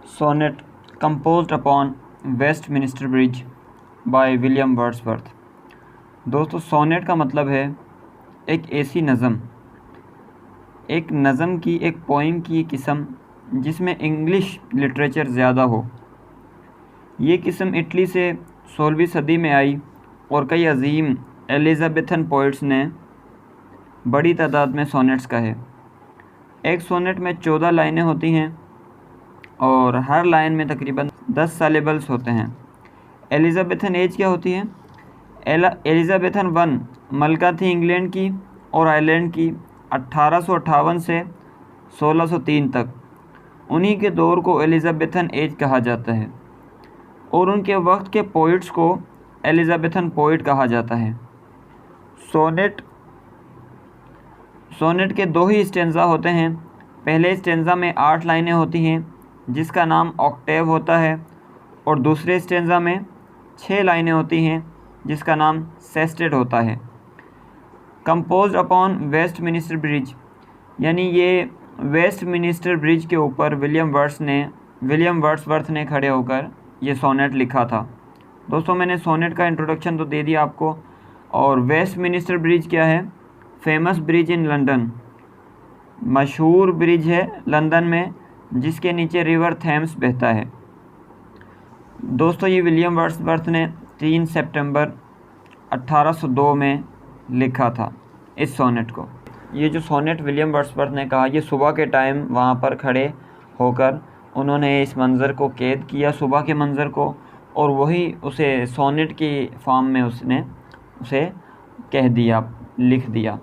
Sonnet composed upon Westminster Bridge by William Wordsworth. दोस्तों, sonnet का मतलब है एक ऐसी नज़म, एक नज़म की, एक पोइम की किस्म जिसमें इंग्लिश लिटरेचर ज़्यादा हो। ये किस्म इटली से 16वीं सदी में आई और कई अजीम एलिज़ाबेथन पोइट्स ने बड़ी तादाद में सोनेट्स कहे। एक सोनेट में 14 लाइनें होती हैं और हर लाइन में तकरीबन 10 सिलेबल्स होते हैं। एलिज़ाबेथन एज क्या होती है? एलिज़ाबेथन 1 मलका थी इंग्लैंड की और आयरलैंड की 1858 से 1603 तक। उन्हीं के दौर को एलिज़ाबेथन एज कहा जाता है और उनके वक्त के पोइट्स को एलिज़ाबेथन पोइट कहा जाता है। सोनेट के 2 ही स्टेंजा होते हैं। पहले स्टेंजा में 8 लाइनें होती हैं जिसका नाम ऑक्टेव होता है और दूसरे स्टेंजा में 6 लाइनें होती हैं जिसका नाम सेस्टेट होता है। कंपोज्ड अपॉन वेस्टमिनिस्टर ब्रिज, यानी ये वेस्टमिनिस्टर ब्रिज के ऊपर विलियम वर्ड्सवर्थ ने खड़े होकर ये सोनेट लिखा था। दोस्तों, मैंने सोनेट का इंट्रोडक्शन तो दे दिया आपको। और वेस्टमिनिस्टर ब्रिज क्या है? फेमस ब्रिज इन लंदन, मशहूर ब्रिज है लंदन में जिसके नीचे रिवर थेम्स बहता है। दोस्तों, ये विलियम वर्ड्सवर्थ ने 3 सितंबर 1802 में लिखा था इस सोनेट को। ये जो सोनेट विलियम वर्ड्सवर्थ ने कहा, ये सुबह के टाइम वहाँ पर खड़े होकर उन्होंने इस मंज़र को कैद किया, सुबह के मंज़र को, और वही उसे सोनेट की फॉर्म में उसने उसे कह दिया, लिख दिया।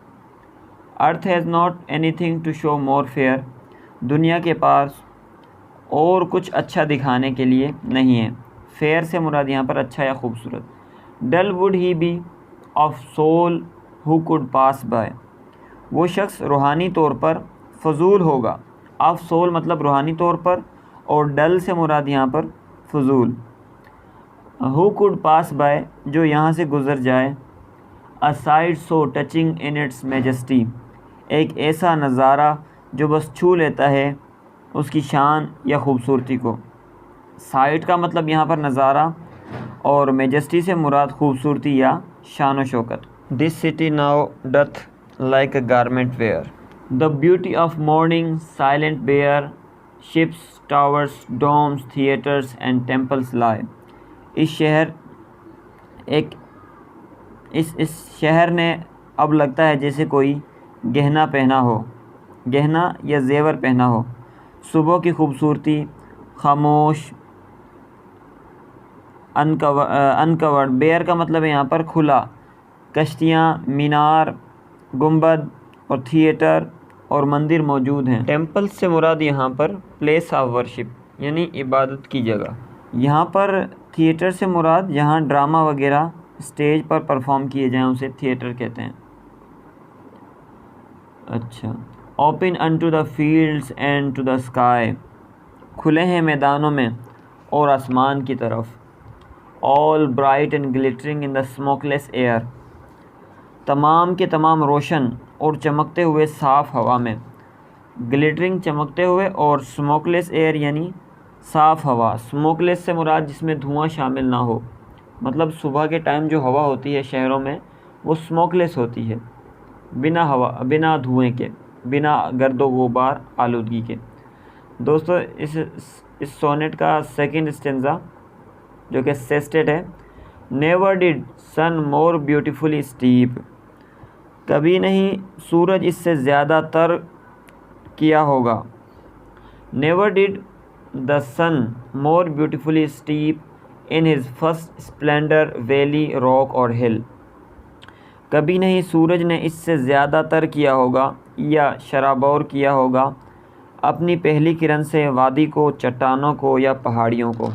Earth has not anything to show more fair, दुनिया के पास और कुछ अच्छा दिखाने के लिए नहीं है। फेयर से मुराद यहाँ पर अच्छा या खूबसूरत। Dull would he be of soul who could pass by, वो शख्स रूहानी तौर पर फजूल होगा। ऑफ सोल मतलब रूहानी तौर पर, और डल से मुराद यहाँ पर फजूल। हु कुड पास बाय, जो यहाँ से गुज़र जाए। A sight so touching in its majesty, एक ऐसा नज़ारा जो बस छू लेता है उसकी शान या खूबसूरती को। साइट का मतलब यहाँ पर नज़ारा और मैजेस्टी से मुराद खूबसूरती या शान व शौकत। This city now doth like a garment wear, the beauty of morning silent bare, ships towers domes theatres and temples lie. इस शहर ने अब लगता है जैसे कोई गहना पहना हो, गहना या जेवर पहना हो। सुबह की खूबसूरती, खामोश, अनकवर्ड, बेयर का मतलब है यहाँ पर खुला, कश्तियाँ, मीनार, गुंबद और थिएटर और मंदिर मौजूद हैं। टेम्पल से मुराद यहाँ पर प्लेस ऑफ वर्शिप यानी इबादत की जगह। यहाँ पर थिएटर से मुराद जहाँ ड्रामा वगैरह स्टेज पर परफॉर्म किए जाएँ उसे थिएटर कहते हैं। अच्छा। Open unto the fields and to the sky, खुले हैं मैदानों में और आसमान की तरफ। All bright and glittering in the smokeless air, तमाम के तमाम रोशन और चमकते हुए साफ़ हवा में। ग्लिटरिंग चमकते हुए और स्मोकलेस एयर यानी साफ़ हवा। स्मोकलेस से मुराद जिसमें धुआं शामिल ना हो, मतलब सुबह के टाइम जो हवा होती है शहरों में वो स्मोकलेस होती है, बिना हवा, बिना धुएं के, बिना गर्दो गुबार आलूदगी के। दोस्तों, इस सोनेट का सेकंड स्टेंजा जो कि सेस्टेट है, never did sun more beautifully steep, कभी नहीं सूरज इससे ज़्यादा तर किया होगा। Never did the sun more beautifully steep in his first splendour valley rock और हिल, कभी नहीं सूरज ने इससे ज़्यादा तर किया होगा या शराबौर किया होगा अपनी पहली किरण से वादी को, चट्टानों को या पहाड़ियों को।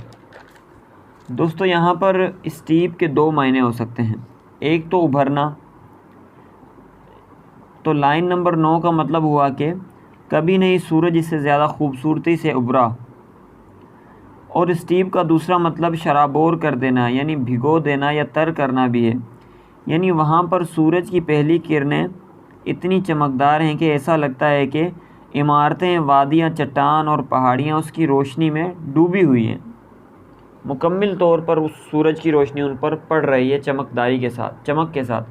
दोस्तों, यहाँ पर स्टीप के 2 मायने हो सकते हैं। एक तो उभरना, तो लाइन नंबर 9 का मतलब हुआ कि कभी नहीं सूरज इससे ज़्यादा खूबसूरती से उभरा। और स्टीप का दूसरा मतलब शराबोर कर देना यानी भिगो देना या तर करना भी है, यानी वहाँ पर सूरज की पहली किरणें इतनी चमकदार हैं कि ऐसा लगता है कि इमारतें, वादियाँ, चट्टान और पहाड़ियाँ उसकी रोशनी में डूबी हुई हैं। मुकम्मल तौर पर उस सूरज की रोशनी उन पर पड़ रही है चमक के साथ।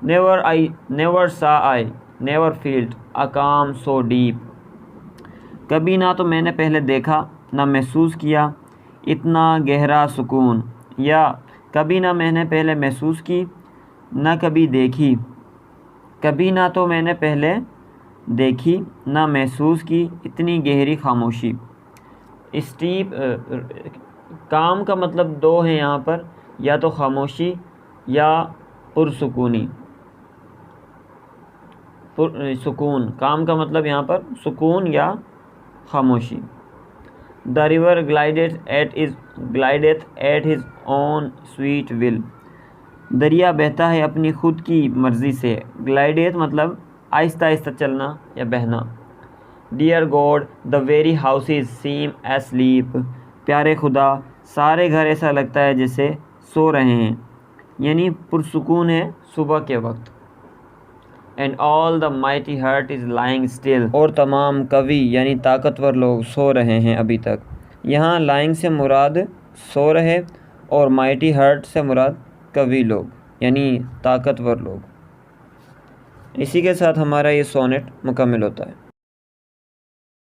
नेवर सा आई नेवर फील्ड अ काम सो डीप। कभी ना तो मैंने पहले देखा ना महसूस किया इतना गहरा सुकून, या कभी ना मैंने पहले महसूस की ना कभी देखी। कभी ना तो मैंने पहले देखी ना महसूस की इतनी गहरी खामोशी। स्टीप काम का मतलब दो हैं यहाँ पर, या तो खामोशी या पुरसुकूनी। सुकून, काम का मतलब यहाँ पर सुकून या खामोशी। The river glideth at his own sweet will. दरिया बहता है अपनी खुद की मर्ज़ी से। ग्लाइडेथ मतलब आहिस्ता आहिस्ता चलना या बहना। Dear God the very houses seem asleep. प्यारे खुदा, सारे घर ऐसा लगता है जैसे सो रहे हैं, यानी पुरसुकून है सुबह के वक्त। And all the mighty heart is lying still. और तमाम कवि यानी ताकतवर लोग सो रहे हैं अभी तक। यहाँ लाइंग से मुराद सो रहे और माइटी हार्ट से मुराद कवि लोग यानी ताकतवर लोग। इसी के साथ हमारा ये सोनेट मुकम्मल होता है।